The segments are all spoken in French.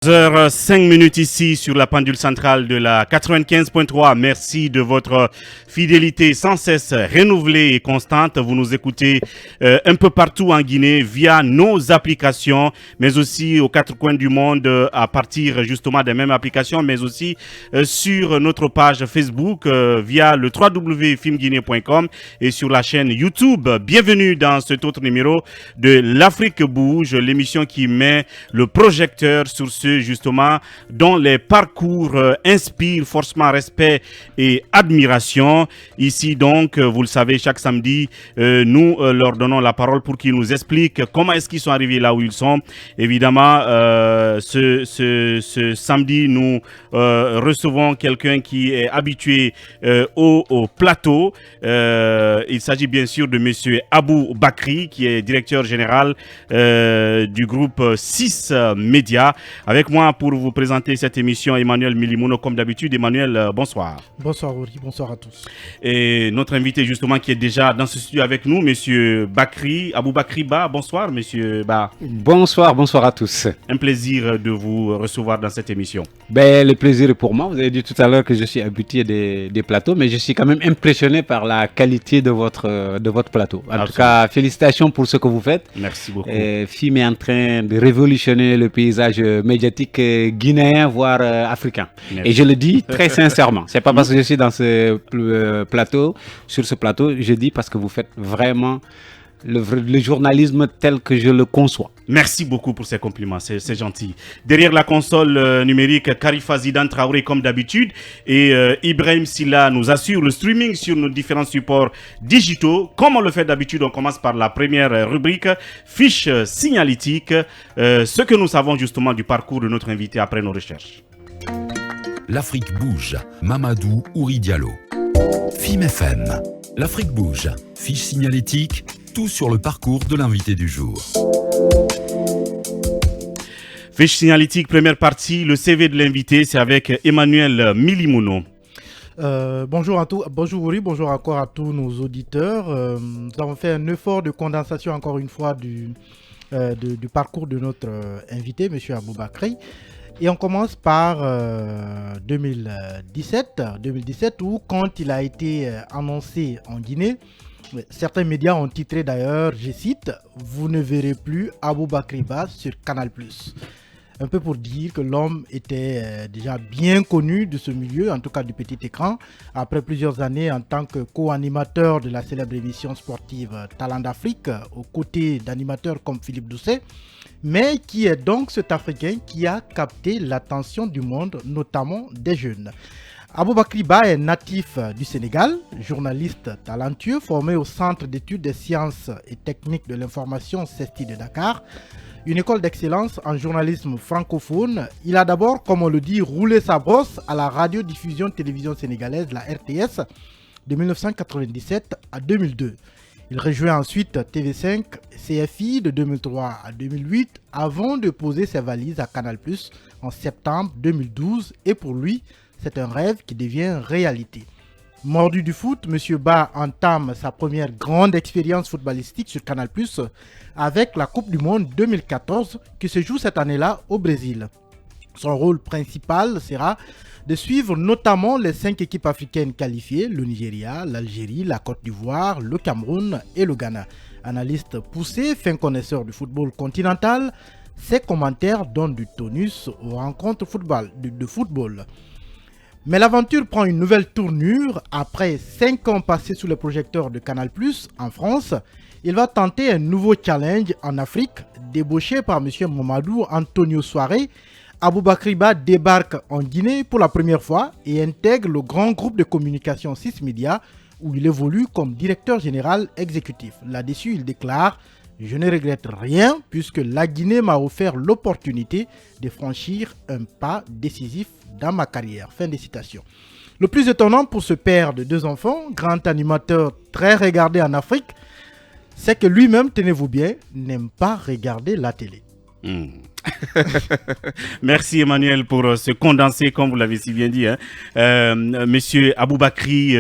5 minutes ici sur la pendule centrale de la 95.3. Merci de votre fidélité sans cesse renouvelée et constante. Vous nous écoutez un peu partout en Guinée via nos applications, mais aussi aux quatre coins du monde à partir justement des mêmes applications, mais aussi sur notre page Facebook via le www.filmguinée.com et sur la chaîne YouTube. Bienvenue dans cet autre numéro de l'Afrique bouge, l'émission qui met le projecteur sur ce justement dont les parcours inspirent forcément respect et admiration. Ici donc, vous le savez, chaque samedi, nous leur donnons la parole pour qu'ils nous expliquent comment est-ce qu'ils sont arrivés là où ils sont. Évidemment, ce samedi, nous recevons quelqu'un qui est habitué au plateau. Il s'agit bien sûr de monsieur Abou Bakri, qui est directeur général du groupe 6 Médias. Avec moi pour vous présenter cette émission, Emmanuel Milimono, comme d'habitude. Emmanuel, bonsoir. Bonsoir Ori, bonsoir à tous. Et notre invité justement qui est déjà dans ce studio avec nous, monsieur Bakri, Abou Bakri Ba. Bonsoir monsieur Ba. Bonsoir à tous. Un plaisir de vous recevoir dans cette émission. Le plaisir est pour moi. Vous avez dit tout à l'heure que je suis habitué des plateaux, mais je suis quand même impressionné par la qualité de votre plateau. En tout cas, félicitations pour ce que vous faites. Merci beaucoup. FIM est en train de révolutionner le paysage médiatique guinéen, voire africain. Merci. Et je le dis très sincèrement. C'est pas parce que je suis dans ce plateau, sur ce plateau, je dis parce que vous faites vraiment le journalisme tel que je le conçois. Merci beaucoup pour ces compliments, c'est gentil. Derrière la console numérique, Karifa Zidane Traoré comme d'habitude et Ibrahim Silla nous assure le streaming sur nos différents supports digitaux. Comme on le fait d'habitude, on commence par la première rubrique, fiche signalétique, ce que nous savons justement du parcours de notre invité après nos recherches. L'Afrique bouge, Mamadou Ouri Diallo. FIM FM, l'Afrique bouge, fiche signalétique, tout sur le parcours de l'invité du jour. Fiche signalétique, première partie, le CV de l'invité, c'est avec Emmanuel Milimono. Bonjour à tous, bonjour Uri, bonjour encore à tous nos auditeurs. Nous avons fait un effort de condensation encore une fois du parcours de notre invité, M. Abou Bakri. Et on commence par 2017 où quand il a été annoncé en Guinée, certains médias ont titré d'ailleurs, je cite, « Vous ne verrez plus Abou Bakri Ba sur Canal+. » Un peu pour dire que l'homme était déjà bien connu de ce milieu, en tout cas du petit écran, après plusieurs années en tant que co-animateur de la célèbre émission sportive Talent d'Afrique, aux côtés d'animateurs comme Philippe Doucet, mais qui est donc cet Africain qui a capté l'attention du monde, notamment des jeunes. Abou Bakri Ba est natif du Sénégal, journaliste talentueux, formé au Centre d'études des sciences et techniques de l'information CESTI de Dakar, une école d'excellence en journalisme francophone. Il a d'abord, comme on le dit, roulé sa brosse à la radiodiffusion télévision sénégalaise, la RTS, de 1997 à 2002. Il rejoint ensuite TV5 CFI de 2003 à 2008 avant de poser ses valises à Canal+ en septembre 2012 et pour lui, c'est un rêve qui devient réalité. Mordu du foot, M. Ba entame sa première grande expérience footballistique sur Canal+ avec la Coupe du Monde 2014 qui se joue cette année-là au Brésil. Son rôle principal sera de suivre notamment les 5 équipes africaines qualifiées, le Nigeria, l'Algérie, la Côte d'Ivoire, le Cameroun et le Ghana. Analyste poussé, fin connaisseur du football continental, ses commentaires donnent du tonus aux rencontres de football. Mais l'aventure prend une nouvelle tournure. Après 5 ans passés sous les projecteurs de Canal+ en France, il va tenter un nouveau challenge en Afrique, débauché par M. Mamadou Antonio Souaré. Abou Bakri Ba débarque en Guinée pour la première fois et intègre le grand groupe de communication 6 Médias où il évolue comme directeur général exécutif. Là-dessus, il déclare « Je ne regrette rien puisque la Guinée m'a offert l'opportunité de franchir un pas décisif dans ma carrière. » Fin de citation. Le plus étonnant pour ce père de 2 enfants, grand animateur très regardé en Afrique, c'est que lui-même, tenez-vous bien, n'aime pas regarder la télé. Merci Emmanuel pour ce condensé, comme vous l'avez si bien dit. Monsieur Aboubakry,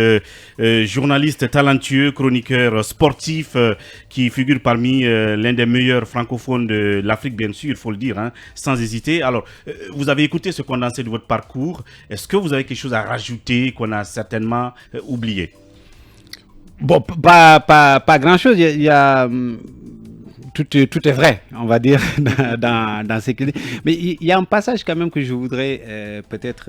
journaliste talentueux, chroniqueur sportif, qui figure parmi l'un des meilleurs francophones de l'Afrique, bien sûr, il faut le dire, sans hésiter. Alors, vous avez écouté ce condensé de votre parcours. Est-ce que vous avez quelque chose à rajouter qu'on a certainement oublié? Bon, pas grand-chose. Il y a tout est vrai, on va dire, dans ce qu'il dit. Mais il y a un passage quand même que je voudrais peut-être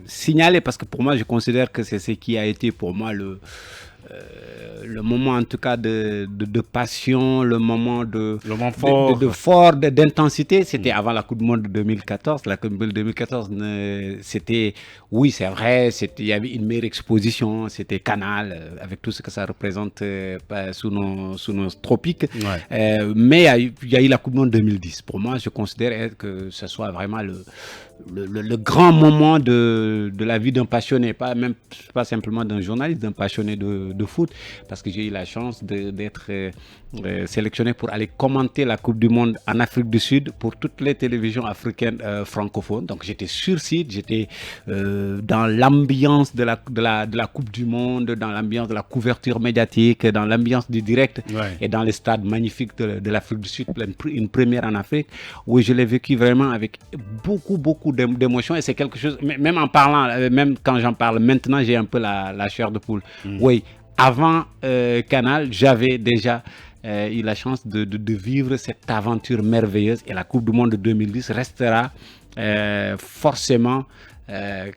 signaler, parce que pour moi, je considère que c'est ce qui a été pour moi le moment en tout cas de passion, le moment fort d'intensité. C'était avant la Coupe du Monde de 2014. La Coupe du Monde de 2014, c'était, oui c'est vrai, il y avait une meilleure exposition, c'était Canal, avec tout ce que ça représente sous nos tropiques. Ouais. Mais il y a eu la Coupe du Monde 2010. Pour moi, je considère que ce soit vraiment le grand moment de la vie d'un passionné, pas simplement d'un journaliste, d'un passionné de foot, parce que j'ai eu la chance d'être sélectionné pour aller commenter la Coupe du Monde en Afrique du Sud pour toutes les télévisions africaines francophones. Donc j'étais sur site, j'étais dans l'ambiance de la Coupe du Monde, dans l'ambiance de la couverture médiatique, dans l'ambiance du direct, ouais. Et dans les stades magnifiques de l'Afrique du Sud, une première en Afrique, où je l'ai vécu vraiment avec beaucoup d'émotions, et c'est quelque chose, même en parlant, même quand j'en parle maintenant, j'ai un peu la chair de poule. Oui, avant Canal, j'avais déjà eu la chance de vivre cette aventure merveilleuse, et la Coupe du Monde de 2010 restera forcément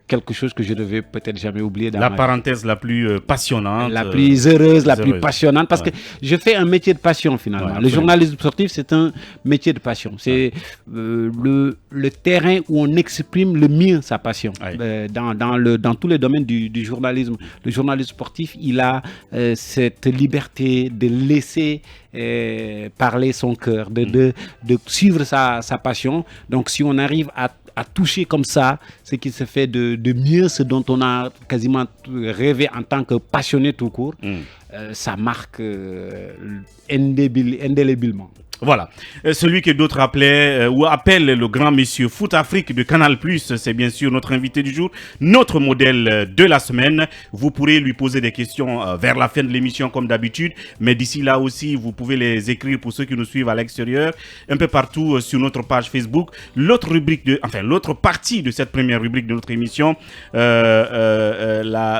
quelque chose que je ne devais peut-être jamais oublier. La parenthèse la plus passionnante. La plus heureuse, la plus passionnante, parce que je fais un métier de passion finalement. Le journalisme sportif, c'est un métier de passion. C'est le terrain où on exprime le mieux sa passion. Dans tous les domaines du journalisme. Le journalisme sportif, il a cette liberté de laisser parler son cœur, de suivre sa passion. Donc si on arrive à toucher comme ça ce qui se fait de mieux, ce dont on a quasiment rêvé en tant que passionné tout court, ça marque indéléblement. Voilà. Celui que d'autres appelaient ou appellent le grand monsieur Foot Afrique de Canal+, c'est bien sûr notre invité du jour, notre modèle de la semaine. Vous pourrez lui poser des questions vers la fin de l'émission comme d'habitude, mais d'ici là aussi, vous pouvez les écrire pour ceux qui nous suivent à l'extérieur, un peu partout sur notre page Facebook. L'autre partie de cette première rubrique de notre émission, la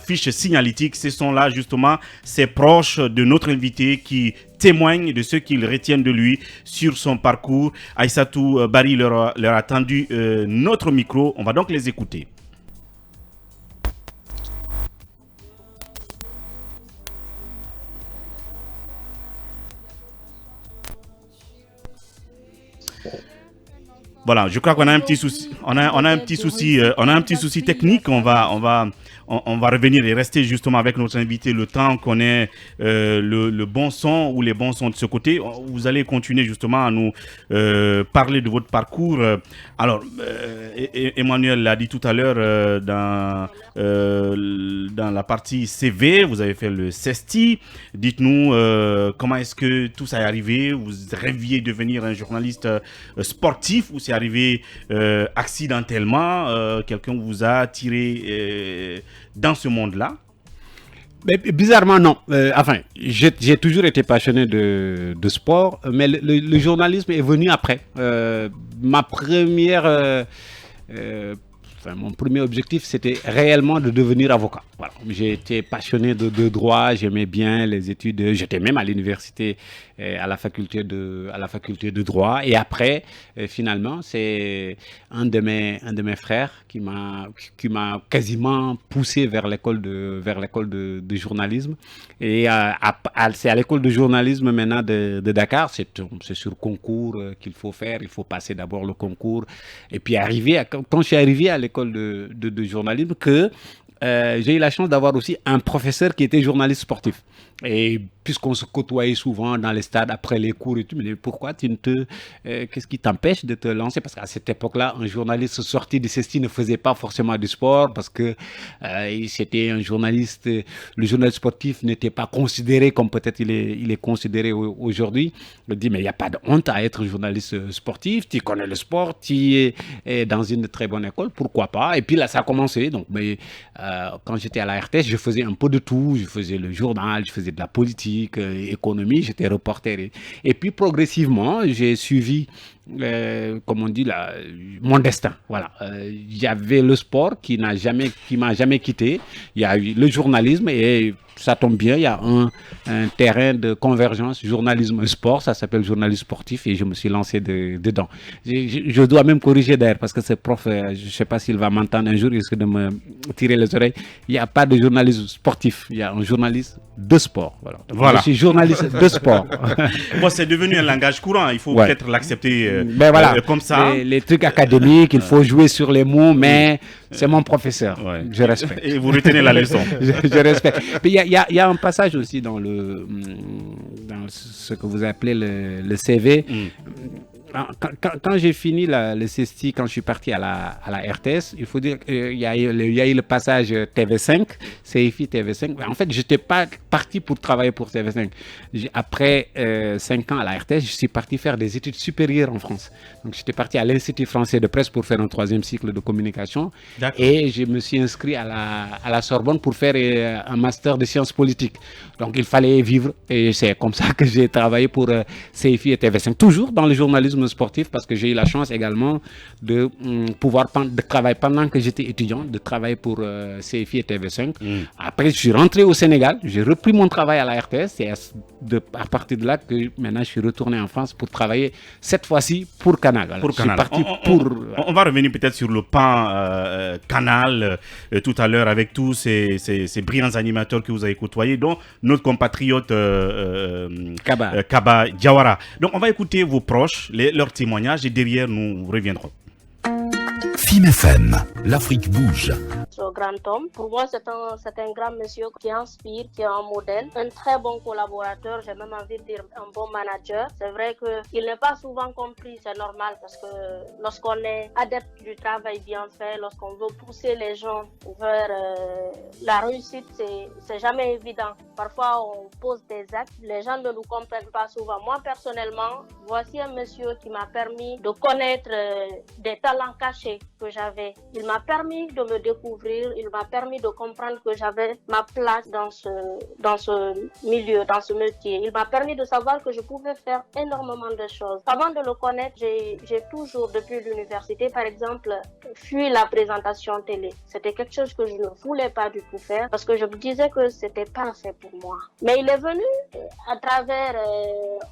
fiche signalétique, ce sont là justement ces proches de notre invité qui témoignent de ce qu'ils retiennent de lui sur son parcours. Aïssatou Bari leur a tendu notre micro. On va donc les écouter. Voilà, je crois qu'on a un petit souci. On a un petit souci technique. On va revenir et rester justement avec notre invité le temps qu'on ait le bon son ou les bons sons de ce côté. Vous allez continuer justement à nous parler de votre parcours. Alors, Emmanuel l'a dit tout à l'heure dans la partie CV, vous avez fait le CESTI. Dites-nous comment est-ce que tout ça est arrivé? Vous rêviez devenir un journaliste sportif ou c'est arrivé accidentellement? Quelqu'un vous a tiré dans ce monde-là? Mais bizarrement, non. Enfin, j'ai toujours été passionné de sport, mais le journalisme est venu après. Mon premier objectif, c'était réellement de devenir avocat. Voilà. J'ai été passionné de droit, j'aimais bien les études, j'étais même à l'université, à la faculté de droit. Et après, finalement, c'est un de mes frères qui m'a quasiment poussé vers l'école de journalisme. Et c'est à l'école de journalisme maintenant de Dakar. C'est sur concours qu'il faut faire. Il faut passer d'abord le concours. Et puis quand je suis arrivé à l'école de journalisme, j'ai eu la chance d'avoir aussi un professeur qui était journaliste sportif. Et puisqu'on se côtoyait souvent dans les stades après les cours et tout, mais pourquoi qu'est-ce qui t'empêche de te lancer? Parce qu'à cette époque-là, un journaliste sorti de CESTI ne faisait pas forcément du sport parce que c'était un journaliste, le journaliste sportif n'était pas considéré comme peut-être il est considéré aujourd'hui. Je me dis, mais il n'y a pas de honte à être journaliste sportif, tu connais le sport, tu es dans une très bonne école, pourquoi pas? Et puis là, ça a commencé. Donc, quand j'étais à la RTS, je faisais un peu de tout. Je faisais le journal, je faisais de la politique, économie, j'étais reporter. Et puis, progressivement, j'ai suivi, comme on dit, mon destin. Voilà. Il y avait le sport qui m'a jamais quitté. Il y a eu le journalisme et ça tombe bien, il y a un terrain de convergence, journalisme-sport, ça s'appelle journalisme sportif et je me suis lancé dedans. Je dois même corriger d'ailleurs parce que ce prof, je ne sais pas s'il va m'entendre un jour, il risque de me tirer les oreilles. Il n'y a pas de journalisme sportif, il y a un journaliste de sport. Voilà. Je suis journaliste de sport. Bon, c'est devenu un langage courant, il faut peut-être l'accepter comme ça. Les trucs académiques, il faut jouer sur les mots, mais c'est mon professeur, je respecte. Et vous retenez la leçon. je respecte. Il y a un passage aussi dans ce que vous appelez le CV. Quand j'ai fini le CESTI, quand je suis parti à la RTS, il faut dire qu'il y a eu le passage TV5, CFI TV5. En fait, je n'étais pas parti pour travailler pour TV5. Après 5 ans à la RTS, je suis parti faire des études supérieures en France. Donc, j'étais parti à l'Institut français de presse pour faire un 3e cycle de communication. Et je me suis inscrit à la Sorbonne pour faire un master de sciences politiques. Donc, il fallait vivre. Et c'est comme ça que j'ai travaillé pour CFI et TV5. Toujours dans le journalisme sportif parce que j'ai eu la chance également de pouvoir travailler pendant que j'étais étudiant, de travailler pour CFI et TV5. Après, je suis rentré au Sénégal, j'ai repris mon travail à la RTS et à partir de là que maintenant je suis retourné en France pour travailler cette fois-ci pour Canal. Pour Canal. On va revenir peut-être sur le pan Canal tout à l'heure avec tous ces brillants animateurs que vous avez côtoyés, dont notre compatriote Kaba Diawara. Donc on va écouter vos proches, leurs témoignages et derrière nous reviendrons. FIM FM, l'Afrique bouge. Ce grand homme, pour moi c'est un grand monsieur qui inspire, qui est un modèle, un très bon collaborateur, j'ai même envie de dire un bon manager. C'est vrai qu'il n'est pas souvent compris, c'est normal parce que lorsqu'on est adepte du travail bien fait, lorsqu'on veut pousser les gens vers la réussite, c'est jamais évident. Parfois on pose des actes, les gens ne nous comprennent pas souvent. Moi personnellement, voici un monsieur qui m'a permis de connaître des talents cachés que j'avais. Il m'a permis de me découvrir, il m'a permis de comprendre que j'avais ma place dans ce milieu, dans ce métier. Il m'a permis de savoir que je pouvais faire énormément de choses. Avant de le connaître, j'ai toujours, depuis l'université, par exemple, fui la présentation télé. C'était quelque chose que je ne voulais pas du tout faire parce que je me disais que c'était pas fait pour moi. Mais il est venu à travers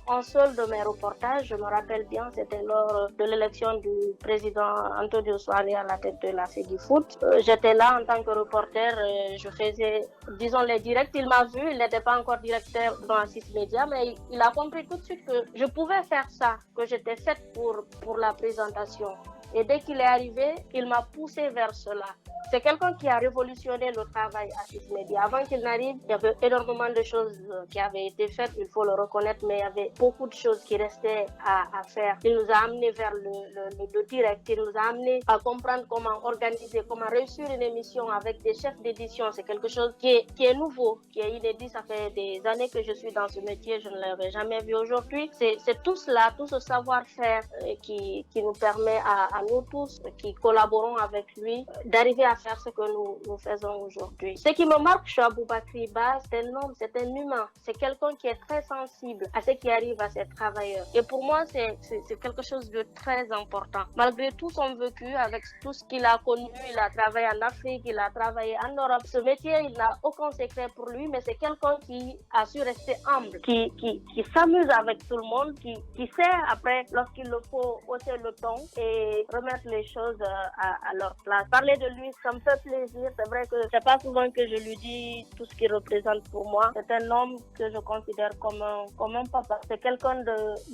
un seul de mes reportages, je me rappelle bien, c'était lors de l'élection du président Antonio Soare à la tête de la FEDIFOOT. J'étais là en tant que reporter, je faisais, disons, les directs. Il m'a vu, il n'était pas encore directeur dans Assis Média, mais il a compris tout de suite que je pouvais faire ça, que j'étais faite pour la présentation. Et dès qu'il est arrivé, il m'a poussé vers cela. C'est quelqu'un qui a révolutionné le travail à Assis Média. Avant qu'il n'arrive, il y avait énormément de choses qui avaient été faites, il faut le reconnaître, mais il y avait beaucoup de choses qui restaient à faire. Il nous a amenés vers le direct, il nous a amenés à comprendre comment organiser, comment réussir une émission avec des chefs d'édition. C'est quelque chose qui est nouveau, qui est inédit. Ça fait des années que je suis dans ce métier, je ne l'avais jamais vu aujourd'hui. C'est tout cela, tout ce savoir-faire qui nous permet à nous tous qui collaborons avec lui d'arriver à faire ce que nous faisons aujourd'hui. Ce qui me marque chez Aboubakry Ba, c'est un homme, c'est un humain, c'est quelqu'un qui est très sensible à ce qui arrive à ses travailleurs. Et pour moi, c'est quelque chose de très important. Malgré tout son vécu, avec tout ce qu'il a connu, il a travaillé en Afrique, il a travaillé en Europe. Ce métier, il n'a aucun secret pour lui, mais c'est quelqu'un qui a su rester humble, qui s'amuse avec tout le monde, qui sait après, lorsqu'il le faut, hausser le ton et remettre les choses à leur place. Parler de lui, ça me fait plaisir. C'est vrai que c'est pas souvent que je lui dis tout ce qu'il représente pour moi. C'est un homme que je considère comme un papa. C'est quelqu'un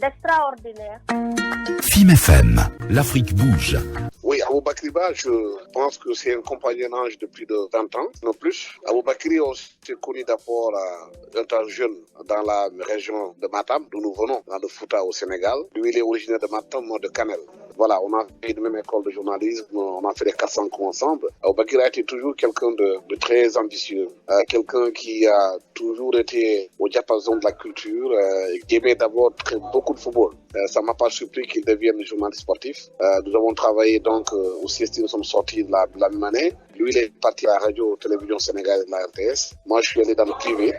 d'extraordinaire. FIM FM, l'Afrique bouge. Oui, Aboubakry Ba, je pense que c'est un compagnonnage depuis de 20 ans, non plus. Aboubakry, on s'est connu d'abord étant jeune dans la région de Matam, d'où nous venons, dans le Fouta au Sénégal. Lui, il est originaire de Matam, moi de Canel. Voilà, on a fait une même école de journalisme, on a fait les 400 coups ensemble. Aboubakry a été toujours quelqu'un de très ambitieux, quelqu'un qui a toujours été au diapason de la culture, qui aimait d'abord beaucoup de football. Ça ne m'a pas surpris qu'il devienne journaliste sportif. Nous avons travaillé donc au CST, nous sommes sortis de la même année. Lui, il est parti à la radio-télévision sénégalaise de la RTS. Moi, je suis allé dans le privé.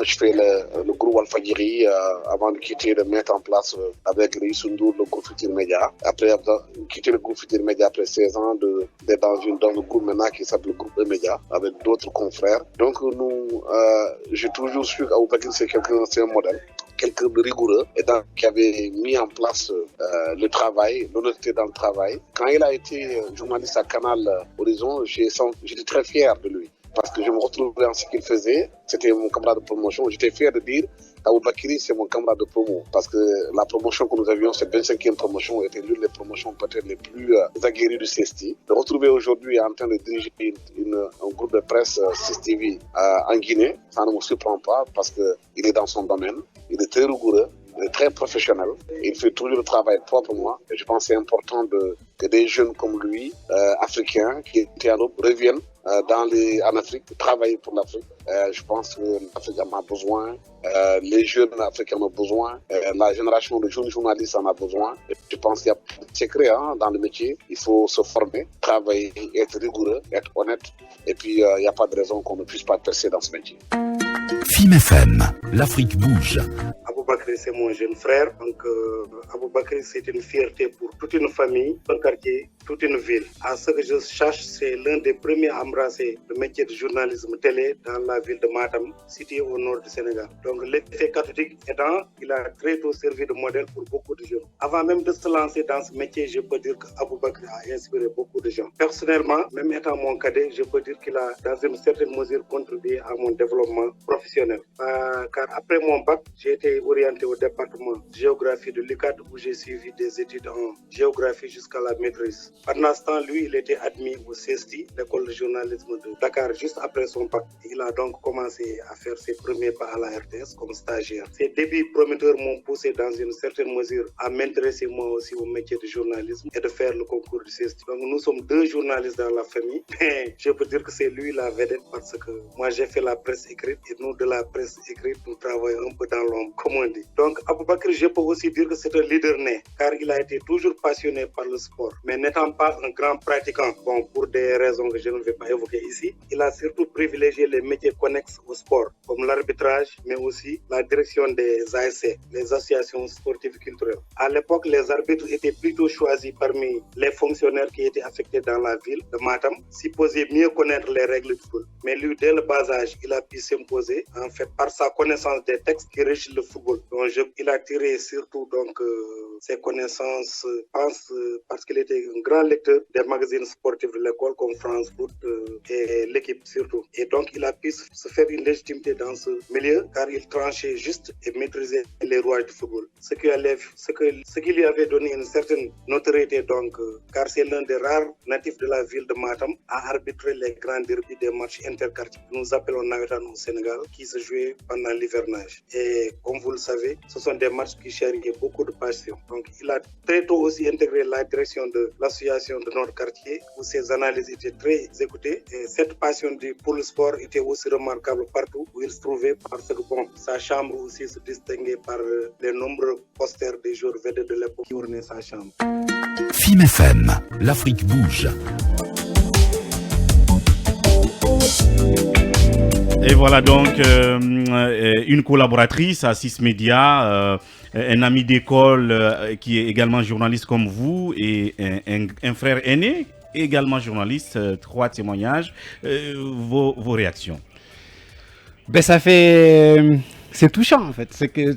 Je fais le groupe Al-Fadjiri avant de quitter, de mettre en place avec Riyou Ndour le groupe Futur Média. Après avoir quitté le groupe Futur Média après 16 ans, d'être dans le groupe maintenant qui s'appelle le groupe E-Média avec d'autres confrères. Donc, j'ai toujours su qu'Aboubakry, c'est un modèle. Quelqu'un de rigoureux et qui avait mis en place le travail, l'honnêteté dans le travail. Quand il a été journaliste à Canal Horizon, j'étais très fier de lui parce que je me retrouvais dans ce qu'il faisait. C'était mon camarade de promotion. J'étais fier de dire Aboubakry, c'est mon camarade de promo parce que la promotion que nous avions, cette 25e promotion, était l'une des promotions peut-être les plus aguerries du CST. De retrouver aujourd'hui en train de diriger un groupe de presse CSTV en Guinée, ça ne me surprend pas parce qu'il est dans son domaine. Il est très rigoureux, il est très professionnel. Il fait toujours le travail proprement. Et je pense que c'est important que des jeunes comme lui, africains, qui étaient en Europe, reviennent en Afrique, travailler pour l'Afrique. Je pense que l'Afrique en a besoin, les jeunes africains en ont besoin, la génération de jeunes journalistes en a besoin. Et je pense qu'il y a un secret dans le métier. Il faut se former, travailler, être rigoureux, être honnête. Et puis, il n'y a pas de raison qu'on ne puisse pas percer dans ce métier. FIM FM, l'Afrique bouge. Aboubakry, c'est mon jeune frère. Donc, Aboubakry, c'est une fierté pour toute une famille, un quartier, toute une ville. À ce que je cherche, c'est l'un des premiers à embrasser le métier de journalisme télé dans la ville de Matam, située au nord du Sénégal. Donc, l'effet catholique étant, il a très tôt servi de modèle pour beaucoup de jeunes. Avant même de se lancer dans ce métier, je peux dire qu'Aboubakry a inspiré beaucoup de gens. Personnellement, même étant mon cadet, je peux dire qu'il a, dans une certaine mesure, contribué à mon développement professionnel. Car après mon bac, j'ai été orienté au département de géographie de l'UCAD où j'ai suivi des études en géographie jusqu'à la maîtrise. Pendant ce temps, lui, il était admis au CST, l'école de journalisme de Dakar, juste après son bac. Il a donc commencé à faire ses premiers pas à la RTS comme stagiaire. Ses débuts prometteurs m'ont poussé dans une certaine mesure à m'intéresser moi aussi au métier de journalisme et de faire le concours du CST. Donc nous sommes deux journalistes dans la famille, mais je peux dire que c'est lui la vedette parce que moi j'ai fait la presse écrite et nous de la presse écrite, nous travaillons un peu dans l'ombre, comme on dit. Donc Aboubakry, je peux aussi dire que c'est un leader né, car il a été toujours passionné par le sport. Mais n'étant pas un grand pratiquant, pour des raisons que je ne vais pas évoquer ici, il a surtout privilégié les métiers connexes au sport, comme l'arbitrage, mais aussi la direction des ASC, les associations sportives culturelles. À l'époque, les arbitres étaient plutôt choisis parmi les fonctionnaires qui étaient affectés dans la ville de Matam, supposés mieux connaître les règles du football. Mais lui, dès le bas âge, il a pu s'imposer, en fait, par sa connaissance des textes qui régissent le football. Donc, il a tiré surtout ses connaissances, parce qu'il était un grand lecteur des magazines sportifs de l'école comme France Foot et l'équipe surtout. Et donc, il a pu se faire une légitimité dans ce milieu car il tranchait juste et maîtrisait les rouages du football. Ce qui lui avait donné une certaine notoriété car c'est l'un des rares natifs de la ville de Matam à arbitrer les grands derbys des matchs interquartiers que nous appelons Nawetan au Sénégal qui se jouaient pendant l'hivernage. Et comme vous le savez, ce sont des matchs qui charriaient beaucoup de passion. Donc, il a très tôt aussi intégré la direction de l'association de notre quartier où ses analyses étaient très écoutées. Et cette passion pour le sport était aussi remarquable partout où il se trouvait parce que sa chambre aussi se distinguait par les nombreux posters des joueurs vedettes de l'époque qui ornaient sa chambre. FIM FM, l'Afrique bouge. Et voilà donc une collaboratrice à 6 Médias, un ami d'école qui est également journaliste comme vous et un frère aîné également journaliste. 3 témoignages, vos réactions. Ben ça fait, c'est touchant en fait. C'est que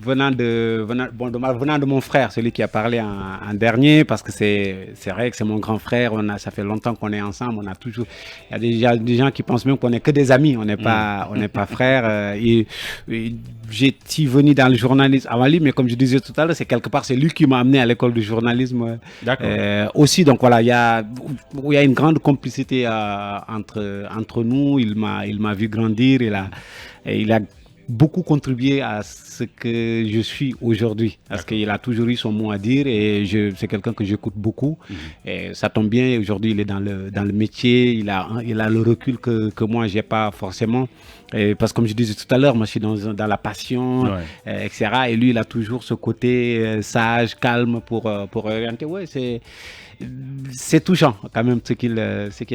venant de mon frère, celui qui a parlé en dernier, parce que c'est vrai que c'est mon grand frère, ça fait longtemps qu'on est ensemble, on a toujours, il y a des gens qui pensent même qu'on n'est que des amis, on n'est pas frères. J'étais venu dans le journalisme avant lui, mais comme je disais tout à l'heure, c'est lui qui m'a amené à l'école du journalisme aussi. Donc voilà, il y a une grande complicité entre nous. Il m'a vu grandir, il a beaucoup contribué à ce que je suis aujourd'hui, parce qu'il a toujours eu son mot à dire et c'est quelqu'un que j'écoute beaucoup. Et ça tombe bien, aujourd'hui il est dans le métier, il a le recul que moi j'ai pas forcément. Et parce que comme je disais tout à l'heure, moi je suis dans la passion, etc. Et lui il a toujours ce côté sage, calme pour orienter. Ouais, c'est touchant quand même ce qu'il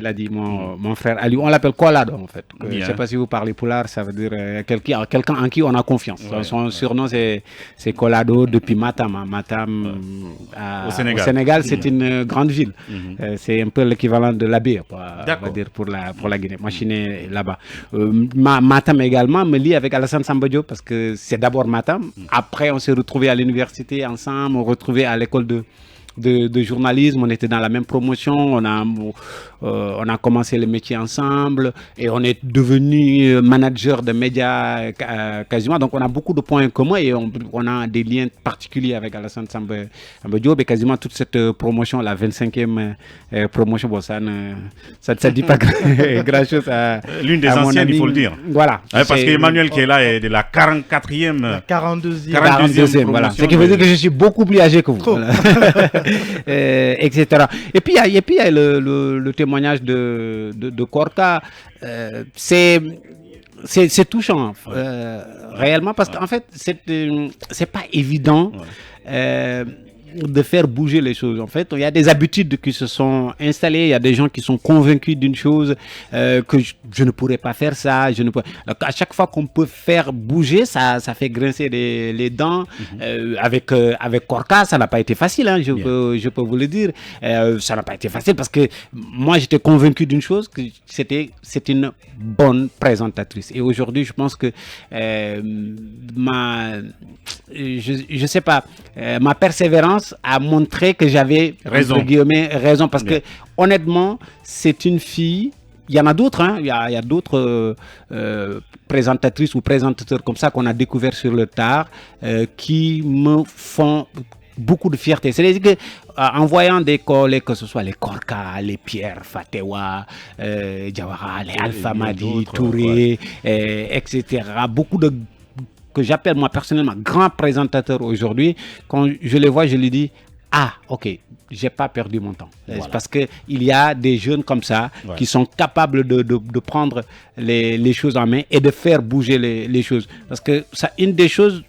a dit, mon frère Ali. On l'appelle Kolado en fait. Je ne sais pas si vous parlez Poulard, ça veut dire quelqu'un en qui on a confiance. Son surnom c'est Kolado depuis Matam. Matam au Sénégal, c'est une grande ville. C'est un peu l'équivalent de la Baie, on va dire pour la Guinée. Moi je suis né là-bas. Matam également me lie avec Alassane Samba Diop parce que c'est d'abord Matam. Après on s'est retrouvés à l'université ensemble, on s'est retrouvés à l'école de journalisme, on était dans la même promotion, on a commencé le métier ensemble et on est devenu manager de médias quasiment. Donc on a beaucoup de points communs et on a des liens particuliers avec Alassane Samba Diop et quasiment toute cette promotion, la 25e promotion, bon, ça dit pas grand-chose à l'une des anciennes, il faut le dire. Voilà. Parce qu'Emmanuel qui est là est de la 44e. La 42e. Voilà. Ce qui veut dire que je suis beaucoup plus âgé que vous. Voilà. Etc. Et puis il y a le témoignage de Korka. C'est touchant réellement parce qu'en fait c'est pas évident de faire bouger les choses. En fait, il y a des habitudes qui se sont installées, il y a des gens qui sont convaincus d'une chose, que je ne pourrais pas faire ça, Donc, à chaque fois qu'on peut faire bouger, ça fait grincer les dents. Avec Korka, ça n'a pas été facile, hein, je peux vous le dire. Ça n'a pas été facile parce que moi, j'étais convaincu d'une chose, que c'est une bonne présentatrice. Et aujourd'hui, je pense que je sais pas, ma persévérance a montré que j'avais raison parce que honnêtement c'est une fille, il y en a d'autres, hein, il y a d'autres présentatrices ou présentateurs comme ça qu'on a découvert sur le tard qui me font beaucoup de fierté. C'est-à-dire que en voyant des collègues, que ce soit les Korka, les Pierre Fatewa, Diawara, les Alpha Madi, Touré, etc. Beaucoup de que j'appelle moi personnellement grand présentateur aujourd'hui, quand je les vois, je les dis ok, j'ai pas perdu mon temps. Voilà. C'est parce que il y a des jeunes comme ça qui sont capables de prendre les choses en main et de faire bouger les choses. Parce que ça, une des choses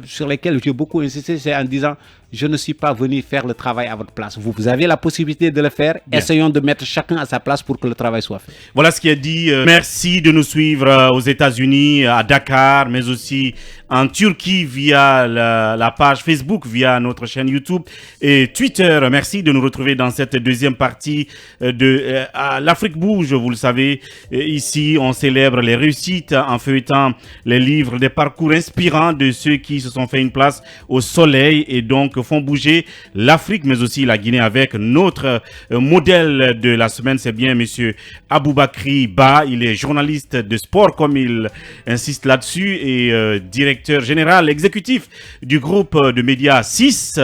sur lesquelles j'ai beaucoup insisté, c'est en disant je ne suis pas venu faire le travail à votre place. Vous avez la possibilité de le faire. Bien. Essayons de mettre chacun à sa place pour que le travail soit fait. Voilà ce qui est dit. Merci de nous suivre aux États-Unis, à Dakar, mais aussi en Turquie via la page Facebook, via notre chaîne YouTube et Twitter. Merci de nous retrouver dans cette deuxième partie de l'Afrique bouge. Vous le savez, ici, on célèbre les réussites en feuilletant les livres, des parcours inspirants de ceux qui se sont fait une place au soleil et donc font bouger l'Afrique, mais aussi la Guinée avec notre modèle de la semaine. C'est bien monsieur Aboubakry Ba. Il est journaliste de sport, comme il insiste là-dessus, et directeur général exécutif du groupe de médias 6.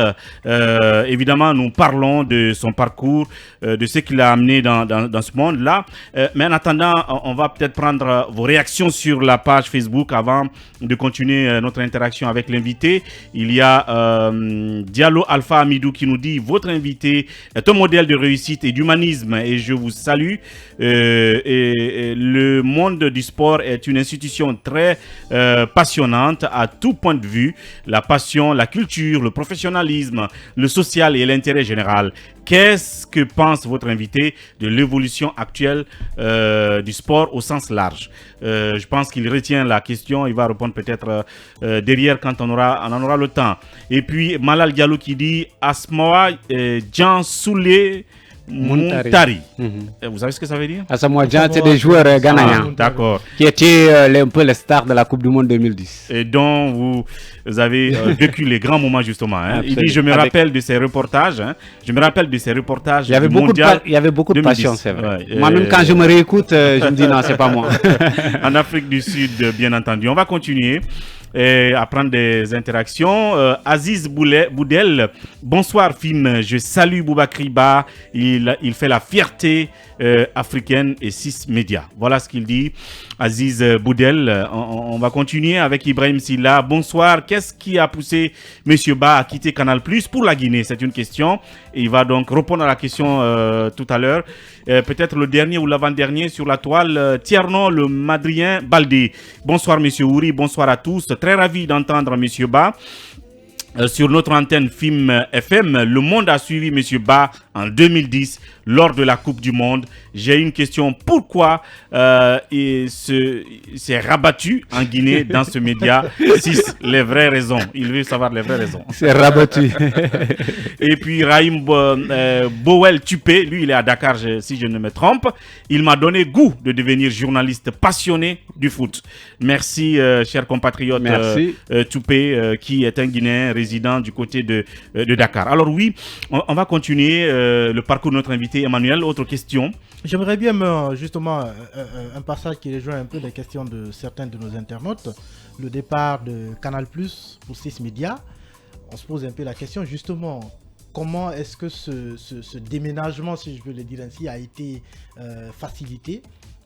Évidemment, nous parlons de son parcours, de ce qu'il a amené dans ce monde-là. Mais en attendant, on va peut-être prendre vos réactions sur la page Facebook avant de continuer notre interaction avec l'invité. Il y a Diallo Alpha Amidou qui nous dit: votre invité est un modèle de réussite et d'humanisme et je vous salue. Et le monde du sport est une institution très passionnante à tout point de vue. La passion, la culture, le professionnalisme, le social et l'intérêt général. Qu'est-ce que pense votre invité de l'évolution actuelle du sport au sens large? Je pense qu'il retient la question. Il va répondre peut-être derrière quand on en aura le temps. Et puis Malal Diallo qui dit: Asmawa Jean Soulé Muntari. Vous savez ce que ça veut dire? Asamoah Gyan, c'est des joueurs ghanéens. D'accord. Qui étaient un peu les stars de la Coupe du Monde 2010. Et dont vous avez vécu les grands moments justement. Hein. Il dit, je me rappelle de ces reportages. Hein. Je me rappelle de ces reportages. Il y avait beaucoup de passion, c'est vrai. Ouais. Moi-même, quand je me réécoute, je me dis non, c'est pas moi. En Afrique du Sud, bien entendu. On va continuer à prendre des interactions. Aziz Boudel, bonsoir Fim, je salue Boubakri Ba, il fait la fierté africaine et 6 médias. Voilà ce qu'il dit, Aziz Boudel. On va continuer avec Ibrahim Silla. Bonsoir, qu'est-ce qui a poussé Monsieur Ba à quitter Canal Plus pour la Guinée? C'est une question et il va donc répondre à la question tout à l'heure. Peut-être le dernier ou l'avant-dernier sur la toile, Tierno le Madrien Baldé. Bonsoir Monsieur Ouri, bonsoir à tous. Très ravi d'entendre Monsieur Ba. Sur notre antenne FIM FM, le monde a suivi Monsieur Ba en 2010 lors de la Coupe du Monde. J'ai une question. Pourquoi il s'est rabattu en Guinée dans ce média? 6. Les vraies raisons. Il veut savoir les vraies raisons. C'est rabattu. Et puis Raïm Bowel Tupé, lui il est à Dakar si je ne me trompe. Il m'a donné goût de devenir journaliste passionné du foot. Merci cher compatriote Tupé qui est un Guinéen résident du côté de Dakar. Alors oui, on va continuer le parcours de notre invité Emmanuel. Autre question? J'aimerais bien justement un passage qui rejoint un peu les questions de certains de nos internautes. Le départ de Canal Plus pour 6 médias. On se pose un peu la question justement, comment est-ce que ce déménagement, si je peux le dire ainsi, a été facilité?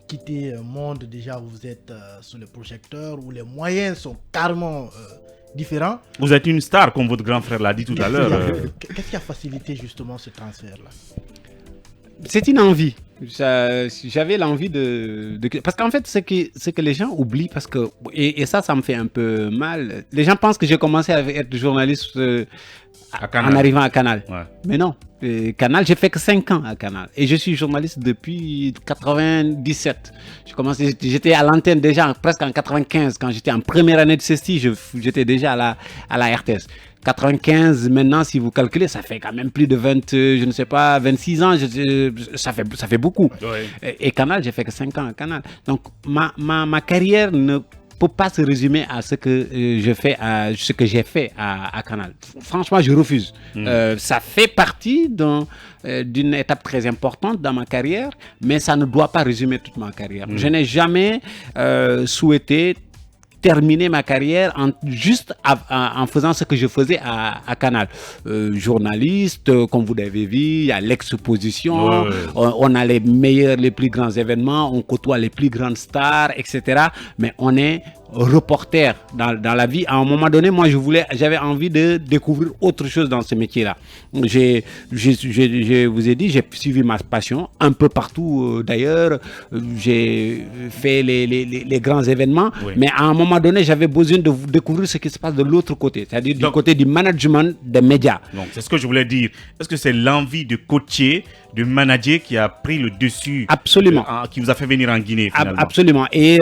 Quitter un monde déjà où vous êtes sous le projecteur, où les moyens sont carrément différents. Vous êtes une star, comme votre grand frère l'a dit tout à l'heure. Qu'est-ce qui a facilité justement ce transfert-là? C'est une envie. J'avais l'envie de... Parce qu'en fait, ce que les gens oublient, parce que... Et ça me fait un peu mal. Les gens pensent que j'ai commencé à être journaliste en arrivant à Canal. Ouais. Mais non. Canal, j'ai fait que 5 ans à Canal. Et je suis journaliste depuis 97. J'étais à l'antenne déjà presque en 95. Quand j'étais en première année de CESTI, j'étais déjà à la RTS. 95, maintenant, si vous calculez, ça fait quand même plus de 26 ans, ça fait beaucoup. Ouais. Et Canal, j'ai fait que 5 ans à Canal. Donc, ma carrière ne peut pas se résumer à ce que j'ai fait à Canal. Franchement, je refuse. Ça fait partie d'une étape très importante dans ma carrière, mais ça ne doit pas résumer toute ma carrière. Je n'ai jamais souhaité terminer ma carrière en faisant ce que je faisais à Canal. Journaliste, comme vous l'avez vu, il y a l'exposition, on a les meilleurs, les plus grands événements, on côtoie les plus grandes stars, etc. Mais on est reporter dans la vie. À un moment donné, moi, j'avais envie de découvrir autre chose dans ce métier-là. Je vous ai dit, j'ai suivi ma passion un peu partout d'ailleurs. J'ai fait les grands événements, mais à un moment donné, j'avais besoin de découvrir ce qui se passe de l'autre côté, c'est-à-dire du côté du management des médias. Donc, c'est ce que je voulais dire. Est-ce que c'est l'envie de coacher, de manager qui a pris le dessus? Absolument. Qui vous a fait venir en Guinée, finalement? Absolument. Et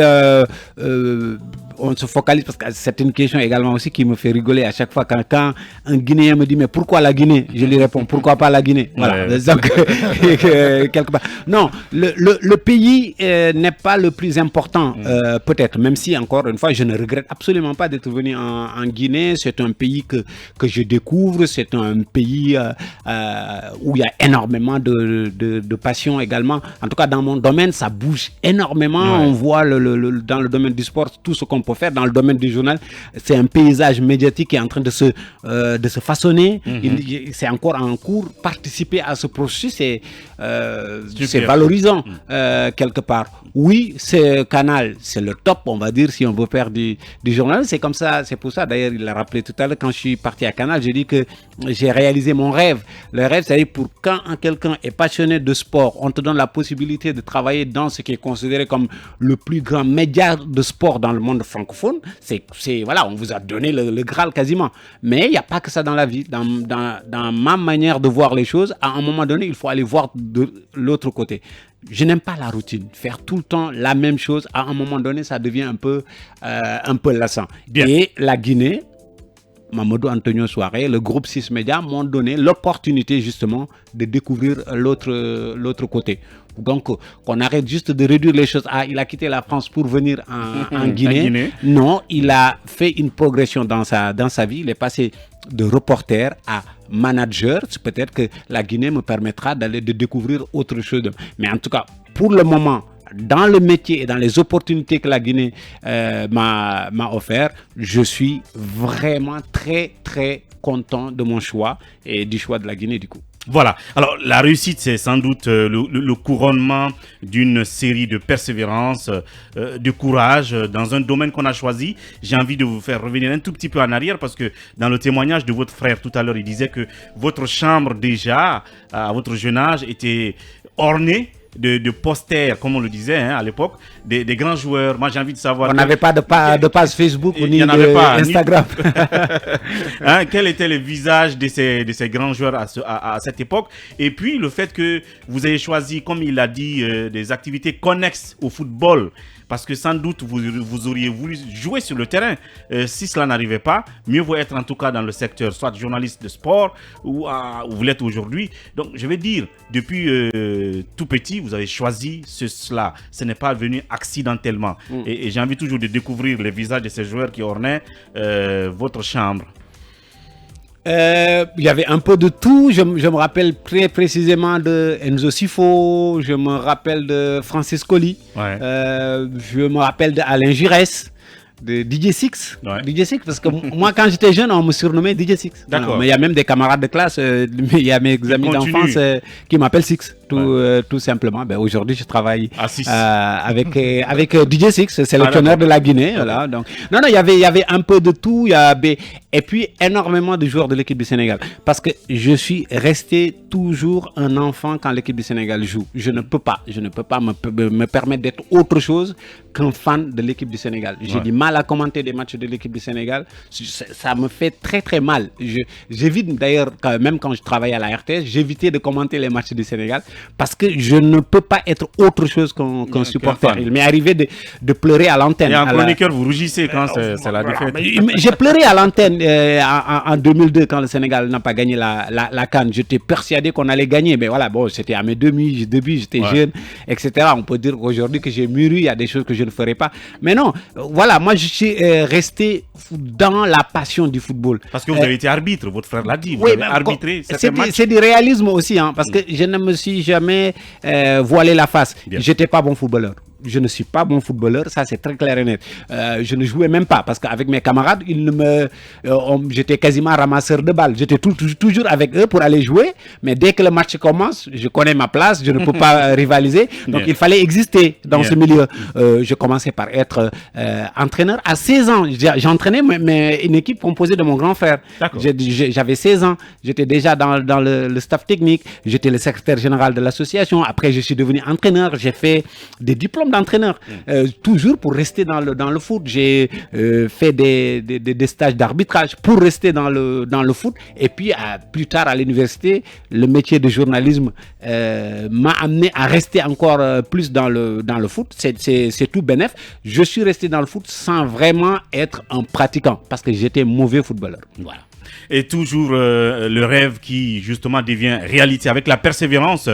on se focalise, parce que c'est une question également aussi qui me fait rigoler à chaque fois quand un Guinéen me dit mais pourquoi la Guinée? Je lui réponds pourquoi pas la Guinée? Voilà. Donc, quelque part. Non, le pays n'est pas le plus important, peut-être, même si encore une fois je ne regrette absolument pas d'être venu en Guinée. C'est un pays que je découvre, c'est un pays où il y a énormément de passion également. En tout cas dans mon domaine ça bouge énormément. On voit dans le domaine du sport tout ce qu'on peut faire. Dans le domaine du journal, c'est un paysage médiatique qui est en train de se façonner. C'est encore en cours. Participer à ce processus, c'est valorisant quelque part. Oui, c'est Canal, c'est le top, on va dire, si on veut faire du journal. C'est comme ça, c'est pour ça, d'ailleurs, il l'a rappelé tout à l'heure, quand je suis parti à Canal, j'ai dit que j'ai réalisé mon rêve. Le rêve, c'est-à-dire pour quand quelqu'un est passionné de sport, on te donne la possibilité de travailler dans ce qui est considéré comme le plus grand média de sport dans le monde francophone. Voilà, on vous a donné le Graal quasiment. Mais il n'y a pas que ça dans la vie. Dans ma manière de voir les choses, à un moment donné, il faut aller voir de l'autre côté. Je n'aime pas la routine. Faire tout le temps la même chose, à un moment donné, ça devient un peu lassant. Bien. Et la Guinée, Mamadou Antonio Soare, le groupe 6 Médias m'ont donné l'opportunité justement de découvrir l'autre côté. Donc, qu'on arrête juste de réduire les choses. Ah, il a quitté la France pour venir en Guinée. Non, il a fait une progression dans sa vie. Il est passé de reporter à manager. Peut-être que la Guinée me permettra de découvrir autre chose. Mais en tout cas, pour le moment, dans le métier et dans les opportunités que la Guinée m'a offert, je suis vraiment très, très content de mon choix et du choix de la Guinée du coup. Voilà. Alors, la réussite, c'est sans doute le couronnement d'une série de persévérance, de courage dans un domaine qu'on a choisi. J'ai envie de vous faire revenir un tout petit peu en arrière parce que dans le témoignage de votre frère tout à l'heure, il disait que votre chambre déjà, à votre jeune âge, était ornée de posters, comme on le disait à l'époque, des grands joueurs. Moi, j'ai envie de savoir... On n'avait pas de page Facebook ou ni Instagram. Quels étaient les visages de ces grands joueurs à cette époque? Et puis, le fait que vous ayez choisi, comme il a dit, des activités connexes au football. Parce que sans doute, vous auriez voulu jouer sur le terrain. Si cela n'arrivait pas, mieux vaut être en tout cas dans le secteur, soit journaliste de sport ou où vous l'êtes aujourd'hui. Donc, je vais dire, depuis tout petit, vous avez choisi cela. Ce n'est pas venu accidentellement. Et j'ai envie toujours de découvrir les visages de ces joueurs qui ornaient votre chambre. Il y avait un peu de tout. Je me rappelle très précisément de Enzo Sifo, je me rappelle de Francis Colli, je me rappelle d'Alain Giresse, de DJ Six. DJ Six, parce que moi, quand j'étais jeune, on me surnommait DJ Six. D'accord. Mais il y a même des camarades de classe, il y a mes amis d'enfance qui m'appellent Six. Tout simplement. Aujourd'hui, je travaille avec DJ Six, sélectionneur de la Guinée. Voilà. Donc, non, il y avait un peu de tout. Et puis, énormément de joueurs de l'équipe du Sénégal. Parce que je suis resté toujours un enfant quand l'équipe du Sénégal joue. Je ne peux pas me permettre d'être autre chose qu'un fan de l'équipe du Sénégal. J'ai du mal à commenter des matchs de l'équipe du Sénégal. Ça me fait très, très mal. J'évite d'ailleurs, même quand je travaillais à la RTS, j'évitais de commenter les matchs du Sénégal. Parce que je ne peux pas être autre chose qu'un supporter. Il m'est arrivé de pleurer à l'antenne. Et en chroniqueur, vous rougissez quand c'est la défaite. J'ai pleuré à l'antenne en 2002 quand le Sénégal n'a pas gagné la CAN. J'étais persuadé qu'on allait gagner. Mais voilà, bon, c'était à mes débuts, j'étais jeune, etc. On peut dire aujourd'hui que j'ai mûri, il y a des choses que je ne ferai pas. Mais non, voilà, moi je suis resté dans la passion du football. Parce que vous avez été arbitre, votre frère l'a dit. Vous avez arbitré. C'est du réalisme aussi, parce que je ne me suis jamais voilé la face. J'étais pas bon footballeur. Je ne suis pas bon footballeur, ça c'est très clair et net. Je ne jouais même pas parce qu'avec mes camarades, j'étais quasiment ramasseur de balles. J'étais toujours avec eux pour aller jouer, mais dès que le match commence, je connais ma place, je ne peux pas rivaliser. Donc il fallait exister dans ce milieu. Je commençais par être entraîneur. À 16 ans, j'entraînais une équipe composée de mon grand frère. J'avais 16 ans, j'étais déjà dans le staff technique, j'étais le secrétaire général de l'association. Après, je suis devenu entraîneur, j'ai fait des diplômes d'entraîneur, toujours pour rester dans le foot. J'ai fait des stages d'arbitrage pour rester dans le foot. Et puis, plus tard à l'université, le métier de journalisme m'a amené à rester encore plus dans le foot. C'est tout bénef. Je suis resté dans le foot sans vraiment être un pratiquant parce que j'étais mauvais footballeur. Voilà. Et toujours le rêve qui justement devient réalité avec la persévérance.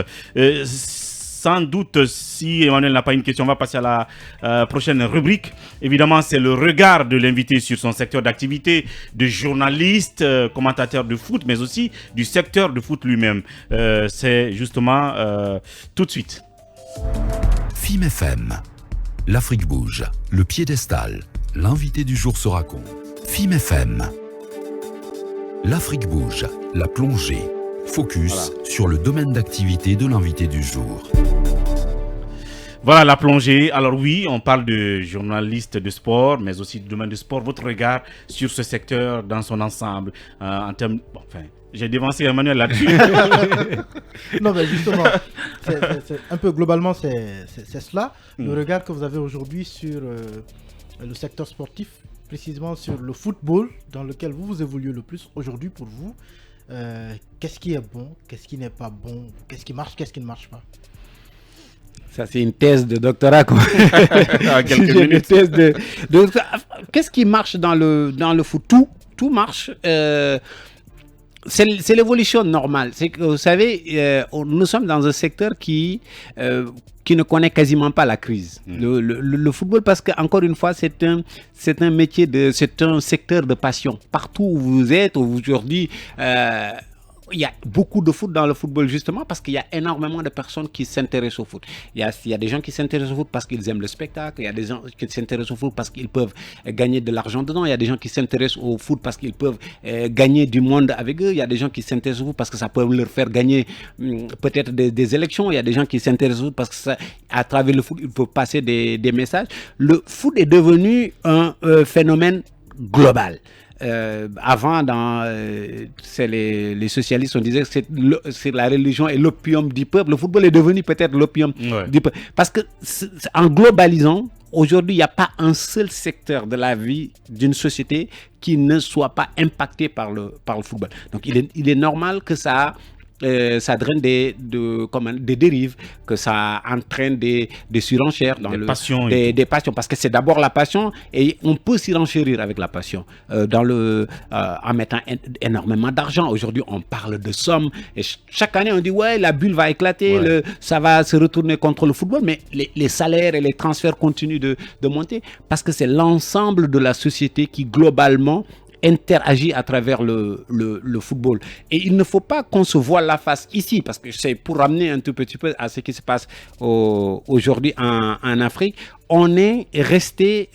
Sans doute, si Emmanuel n'a pas une question, on va passer à la prochaine rubrique. Évidemment, c'est le regard de l'invité sur son secteur d'activité, de journaliste, commentateur de foot, mais aussi du secteur de foot lui-même. C'est justement tout de suite. FIM FM, l'Afrique bouge, le piédestal, l'invité du jour se raconte. FIM FM, l'Afrique bouge, la plongée. Focus sur le domaine d'activité de l'invité du jour. Voilà la plongée. Alors oui, on parle de journaliste de sport, mais aussi du domaine de sport. Votre regard sur ce secteur dans son ensemble, en termes... Bon, enfin, j'ai dévancé Emmanuel là-dessus. Non, mais justement, c'est un peu globalement, c'est cela. Le regard que vous avez aujourd'hui sur le secteur sportif, précisément sur le football, dans lequel vous évoluez le plus aujourd'hui pour vous. Qu'est-ce qui est bon, qu'est-ce qui n'est pas bon, qu'est-ce qui marche, qu'est-ce qui ne marche pas? Ça, c'est une thèse de doctorat. Quelques minutes. Qu'est-ce qui marche dans le foot? Tout. tout marche. C'est l'évolution normale. C'est que, vous savez, nous sommes dans un secteur qui ne connaît quasiment pas la crise. Le football, parce qu'encore une fois, c'est un métier, c'est un secteur de passion. Partout où vous êtes, aujourd'hui, il y a beaucoup de foot dans le football justement parce qu'il y a énormément de personnes qui s'intéressent au foot. Il y a des gens qui s'intéressent au foot parce qu'ils aiment le spectacle, il y a des gens qui s'intéressent au foot parce qu'ils peuvent gagner de l'argent dedans, il y a des gens qui s'intéressent au foot parce qu'ils peuvent gagner du monde avec eux, il y a des gens qui s'intéressent au foot parce que ça peut leur faire gagner peut-être des élections, il y a des gens qui s'intéressent au foot parce que à travers le foot, ils peuvent passer des messages. Le foot est devenu un phénomène global. Avant, c'est les socialistes, on disait que c'est la religion et l'opium du peuple. Le football est devenu peut-être l'opium du peuple. Parce que en globalisant, aujourd'hui, il n'y a pas un seul secteur de la vie d'une société qui ne soit pas impacté par le football. Donc, il est normal que ça draine des dérives, que ça entraîne des surenchères dans des passions, parce que c'est d'abord la passion et on peut surenchérir avec la passion en mettant énormément d'argent. Aujourd'hui, on parle de sommes et chaque année on dit ouais, la bulle va éclater, ça va se retourner contre le football, mais les salaires et les transferts continuent de monter parce que c'est l'ensemble de la société qui globalement interagit à travers le football. Et il ne faut pas qu'on se voile la face ici, parce que c'est pour ramener un tout petit peu à ce qui se passe aujourd'hui en Afrique. On est resté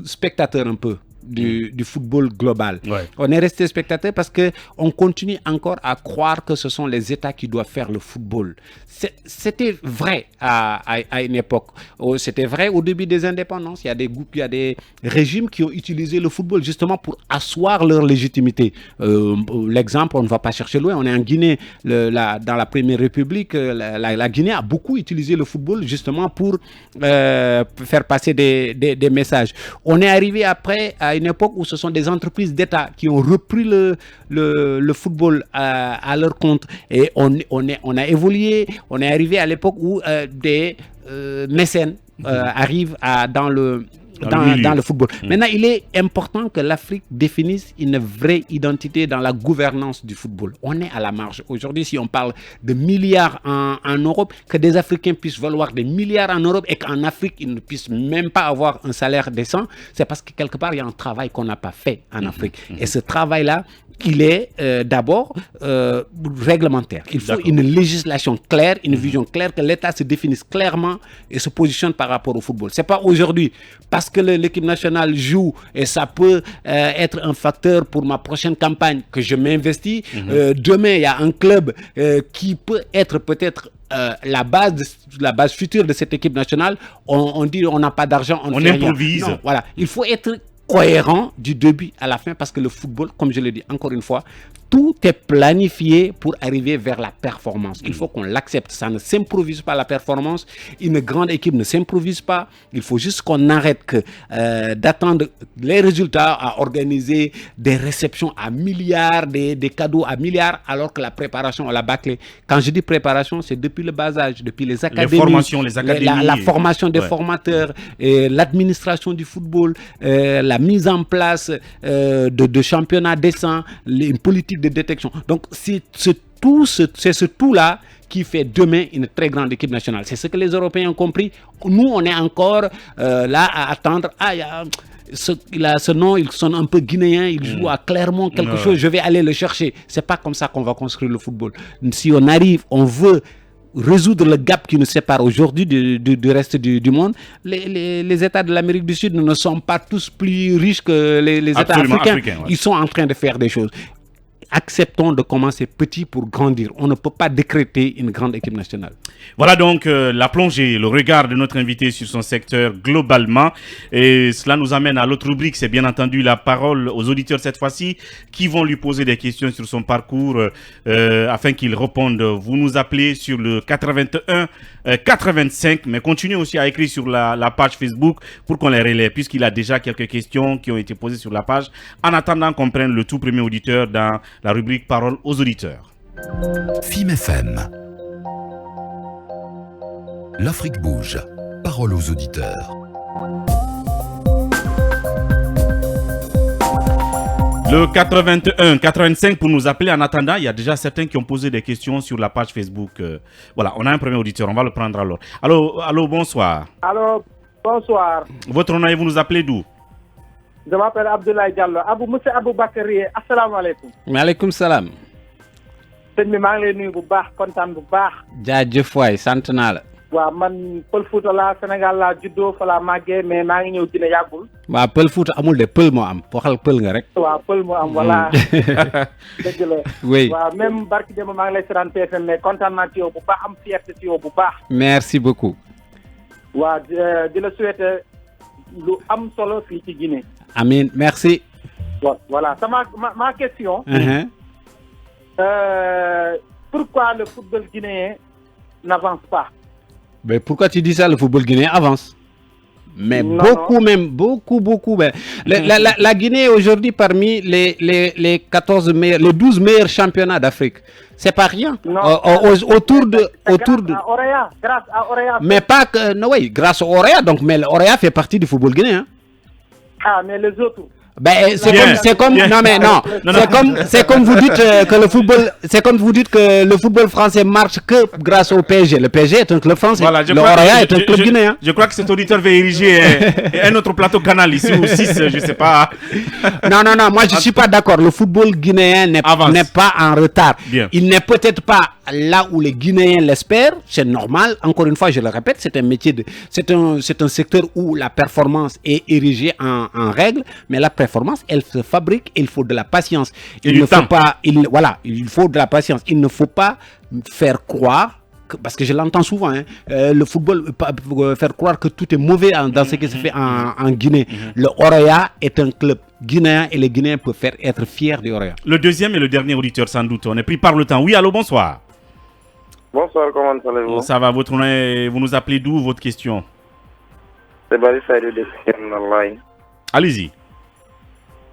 spectateur un peu du football global. On est resté spectateur parce qu'on continue encore à croire que ce sont les États qui doivent faire le football. C'était vrai à une époque. C'était vrai au début des indépendances. Il y a des groupes, il y a des régimes qui ont utilisé le football justement pour asseoir leur légitimité. L'exemple, on ne va pas chercher loin. On est en Guinée, dans la Première République. La Guinée a beaucoup utilisé le football justement pour faire passer des messages. On est arrivé après à une époque où ce sont des entreprises d'État qui ont repris le football à leur compte et on a évolué, on est arrivé à l'époque où des mécènes arrivent dans le football. Maintenant, il est important que l'Afrique définisse une vraie identité dans la gouvernance du football. On est à la marge. Aujourd'hui, si on parle de milliards en Europe, que des Africains puissent valoir des milliards en Europe et qu'en Afrique, ils ne puissent même pas avoir un salaire décent, c'est parce que quelque part, il y a un travail qu'on n'a pas fait en Afrique. Et ce travail-là, il est d'abord réglementaire. Il faut une législation claire, une vision claire, que l'État se définisse clairement et se positionne par rapport au football. C'est pas aujourd'hui parce que l'équipe nationale joue et ça peut être un facteur pour ma prochaine campagne que je m'investis. Demain, il y a un club qui peut être peut-être la base future de cette équipe nationale. On dit on n'a pas d'argent, on improvise. Non, voilà, il faut être cohérent du début à la fin parce que le football, comme je l'ai dit encore une fois, tout est planifié pour arriver vers la performance. Il faut qu'on l'accepte. Ça ne s'improvise pas, la performance. Une grande équipe ne s'improvise pas. Il faut juste qu'on arrête d'attendre les résultats à organiser des réceptions à milliards, des cadeaux à milliards, alors que la préparation, on l'a bâclée. Quand je dis préparation, c'est depuis le bas âge, depuis les académies. Les académies. La formation des formateurs, l'administration du football, la mise en place de championnats décents, une politique de détection. Donc, c'est ce tout-là qui fait demain une très grande équipe nationale. C'est ce que les Européens ont compris. Nous, on est encore là à attendre. Il a ce nom, il sonne un peu guinéen, il joue à Clermont quelque chose, je vais aller le chercher. C'est pas comme ça qu'on va construire le football. Si on arrive, on veut résoudre le gap qui nous sépare aujourd'hui du reste du monde. Les États de l'Amérique du Sud ne sont pas tous plus riches que les États africains. Ils sont en train de faire des choses. Acceptons de commencer petit pour grandir. On ne peut pas décréter une grande équipe nationale. Voilà donc la plongée, le regard de notre invité sur son secteur globalement. Et cela nous amène à l'autre rubrique. C'est bien entendu la parole aux auditeurs cette fois-ci qui vont lui poser des questions sur son parcours afin qu'il réponde. Vous nous appelez sur le 81 85, mais continuez aussi à écrire sur la page Facebook pour qu'on les relaie, puisqu'il a déjà quelques questions qui ont été posées sur la page. En attendant qu'on prenne le tout premier auditeur dans la rubrique Parole aux auditeurs. FIM FM. L'Afrique bouge. Parole aux auditeurs. Le 81, 85 pour nous appeler. En attendant, il y a déjà certains qui ont posé des questions sur la page Facebook. Voilà, on a un premier auditeur, on va le prendre alors. Allô, bonsoir. Allô, bonsoir. Votre nom et vous nous appelez d'où? Je m'appelle Abdoulaye Diallo. Monsieur Abou Bakary, assalamu alaikum. Maaleykum salam. sëñ bi maa ngi lay nuyu bu baax kontaan bu baax. jaajëf waay sant naa la. waaw man Pël Fuuta laa Sénégal laa juddoo fa laa màggee mais maa ngi ñëw Guinée yàggul. waaw Pël Fuuta amul de Pël moo am waxal Pël nga rek. waaw Pël moo am voilà. dëgg la. oui waaw même barki démb maa ngi lay seetaan TFM mais kontaan naa ci yow bu baax am fierté ci yow bu baax. merci beaucoup. waaw di la souhaiter lu am solo fii ci Guinée. amiin merci. voilà ma question. Pourquoi le football guinéen n'avance pas? Mais pourquoi tu dis ça? Le football guinéen avance. Mais non, beaucoup, non. Même, beaucoup. Ben, la Guinée est aujourd'hui parmi les 14 meilleurs, les 12 meilleurs championnats d'Afrique. C'est pas rien. Non, autour de. Grâce à Orea. Mais pas que. Non, oui, grâce à Orea. Donc, mais Orea fait partie du football guinéen. Ah, mais les autres. Ben, c'est comme vous dites que le football, c'est comme vous dites que le football français marche que grâce au PSG. Le PSG est un club français. Voilà, le Orea est un club guinéen. Je crois que cet auditeur va ériger un autre plateau canal ici ou 6, je sais pas. Non, moi je suis pas d'accord. Le football guinéen n'est pas en retard. Bien. Il n'est peut-être pas là où les Guinéens l'espèrent. C'est normal. Encore une fois, je le répète, c'est un métier c'est un secteur où la performance est érigée en règle, mais la performance, elle se fabrique, il faut de la patience. Il faut de la patience. Il ne faut pas faire croire, parce que je l'entends souvent, le football, faire croire que tout est mauvais dans ce qui se fait en Guinée. Le Orea est un club guinéen et les Guinéens peuvent être fiers du Orea. Le deuxième et le dernier auditeur, sans doute. On est pris par le temps. Oui, allô, bonsoir. Bonsoir, comment allez-vous? Ça va, votre nom, vous nous appelez d'où, votre question? C'est Barry Saïdou de Online. Allez-y.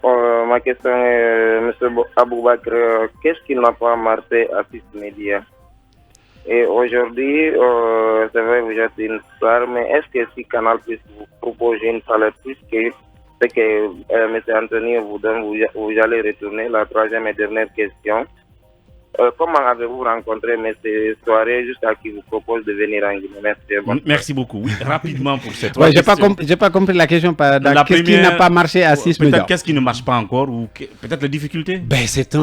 Ma question est, M. Abou Bakr, qu'est-ce qui n'a pas marché à Six Média? Et aujourd'hui, c'est vrai, vous êtes une star, mais est-ce que si Canal Plus vous propose une salaire plus que ce que M. Anthony vous donne, vous allez retourner? La troisième et dernière question. Comment avez-vous rencontré M. Soirée jusqu'à qui vous propose de venir en Guinée? Merci. Merci beaucoup. Oui, rapidement pour cette question. J'ai pas compris la question. Qu'est-ce qui n'a pas marché à 6 millions? Peut-être qu'est-ce qui ne marche pas encore ou peut-être les difficultés? Ben, c'est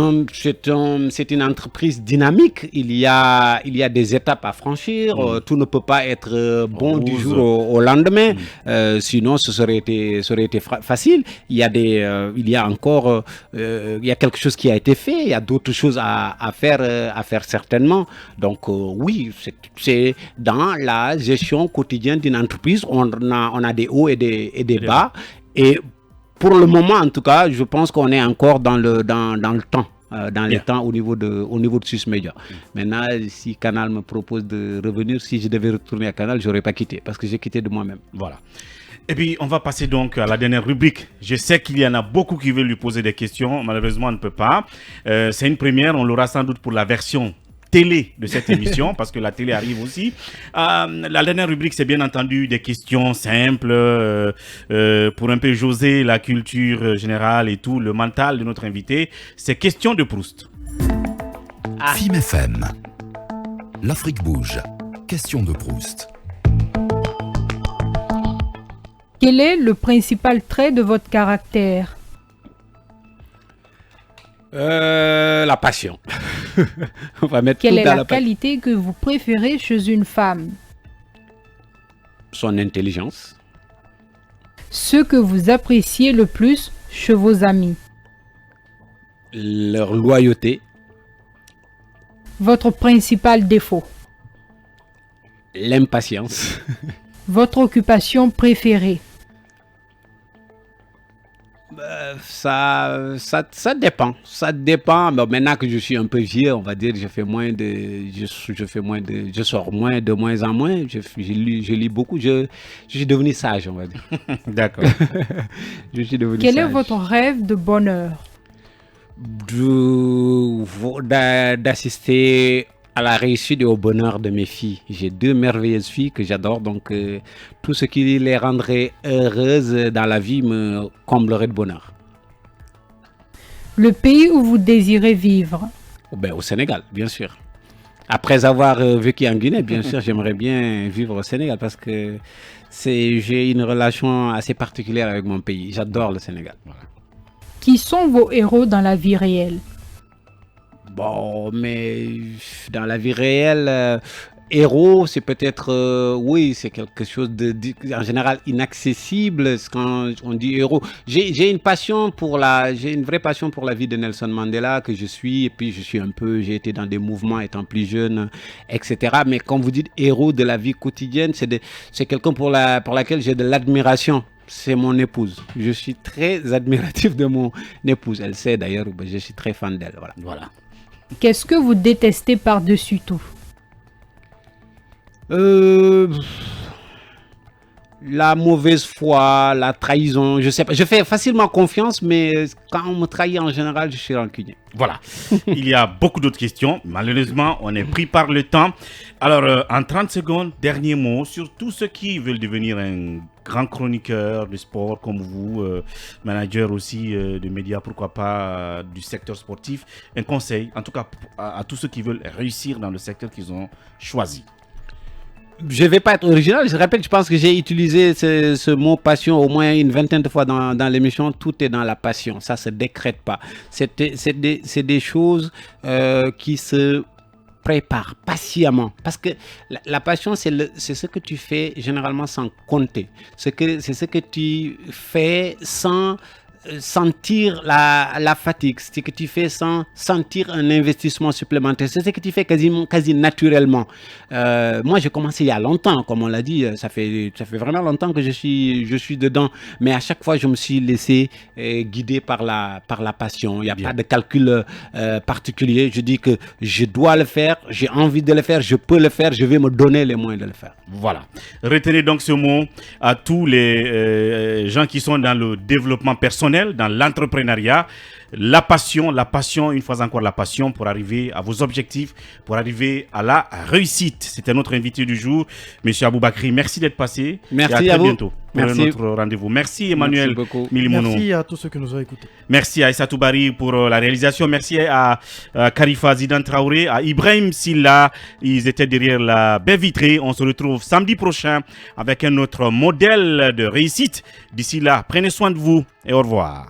une entreprise dynamique. Il y a des étapes à franchir. Tout ne peut pas être bon du jour au lendemain. Sinon, ça aurait été facile. Il y a quelque chose qui a été fait. Il y a d'autres choses à faire certainement. Donc oui, c'est dans la gestion quotidienne d'une entreprise, on a des hauts et des bas. Et pour le moment, en tout cas, je pense qu'on est encore dans le temps. Les temps au niveau de Swiss Media. Maintenant, si Canal me propose de revenir, si je devais retourner à Canal, je n'aurais pas quitté parce que j'ai quitté de moi-même. Voilà. Et puis, on va passer donc à la dernière rubrique. Je sais qu'il y en a beaucoup qui veulent lui poser des questions. Malheureusement, on ne peut pas. C'est une première. On l'aura sans doute pour la version télé de cette émission, parce que la télé arrive aussi. La dernière rubrique, c'est bien entendu des questions simples pour un peu joser la culture générale et tout, le mental de notre invité. C'est question de Proust. FIM FM. L'Afrique bouge. Question de Proust. Quel est le principal trait de votre caractère? La passion. On va mettre Quelle tout est dans la qualité que vous préférez chez une femme? Son intelligence. Ce que vous appréciez le plus chez vos amis? Leur loyauté. Votre principal défaut? L'impatience. Votre occupation préférée? Ça dépend. Ça dépend. Bon, maintenant que je suis un peu vieux, on va dire, je sors de moins en moins. Je lis beaucoup. Je suis devenu sage, on va dire. D'accord. Je suis devenu Quel sage. est votre rêve de bonheur? D'assister à la réussite et au bonheur de mes filles. J'ai 2 merveilleuses filles que j'adore, donc tout ce qui les rendrait heureuses dans la vie me comblerait de bonheur. Le pays où vous désirez vivre? Au Sénégal, bien sûr. Après avoir vécu en Guinée, bien sûr, j'aimerais bien vivre au Sénégal parce que j'ai une relation assez particulière avec mon pays. J'adore le Sénégal. Voilà. Qui sont vos héros dans la vie réelle? Bon, mais dans la vie réelle, héros, c'est peut-être, oui, c'est quelque chose en général inaccessible quand on dit héros. J'ai une vraie passion pour la vie de Nelson Mandela que je suis, et puis j'ai été dans des mouvements étant plus jeune, etc. Mais quand vous dites héros de la vie quotidienne, c'est quelqu'un pour laquelle j'ai de l'admiration. C'est mon épouse. Je suis très admiratif de mon épouse. Elle sait d'ailleurs, je suis très fan d'elle. Voilà. Qu'est-ce que vous détestez par-dessus tout? La mauvaise foi, la trahison, je sais pas. Je fais facilement confiance, mais quand on me trahit en général, je suis rancunier. Voilà. Il y a beaucoup d'autres questions. Malheureusement, on est pris par le temps. Alors, en 30 secondes, dernier mot sur tous ceux qui veulent devenir un grand chroniqueur de sport comme vous, manager aussi de médias, pourquoi pas du secteur sportif. Un conseil, en tout cas à tous ceux qui veulent réussir dans le secteur qu'ils ont choisi. Je ne vais pas être original, je répète, je pense que j'ai utilisé ce mot passion au moins une vingtaine de fois dans l'émission. Tout est dans la passion, ça ne se décrète pas. C'est des choses qui se préparent patiemment. Parce que la passion, c'est ce que tu fais généralement sans compter. C'est ce que tu fais sans sentir la fatigue, c'est ce que tu fais sans sentir un investissement supplémentaire, c'est ce que tu fais quasi naturellement. Moi, j'ai commencé il y a longtemps, comme on l'a dit, ça fait vraiment longtemps que je suis dedans, mais à chaque fois, je me suis laissé guider par la passion. Il n'y a pas de calcul particulier. Je dis que je dois le faire, j'ai envie de le faire, je peux le faire, je vais me donner les moyens de le faire. Voilà. Retenez donc ce mot à tous les gens qui sont dans le développement personnel, dans l'entrepreneuriat. La passion, une fois encore la passion pour arriver à vos objectifs, pour arriver à la réussite. C'était notre invité du jour, Monsieur Aboubakry. Merci d'être passé. Merci et à à très vous. Bientôt pour Merci. notre rendez-vous. Merci Emmanuel Milimono. Merci à tous ceux qui nous ont écoutés. Merci à Issa Toubari pour la réalisation. Merci à Karifa Zidane Traoré, à Ibrahim Silla. Ils étaient derrière la baie vitrée. On se retrouve samedi prochain avec un autre modèle de réussite. D'ici là, prenez soin de vous et au revoir.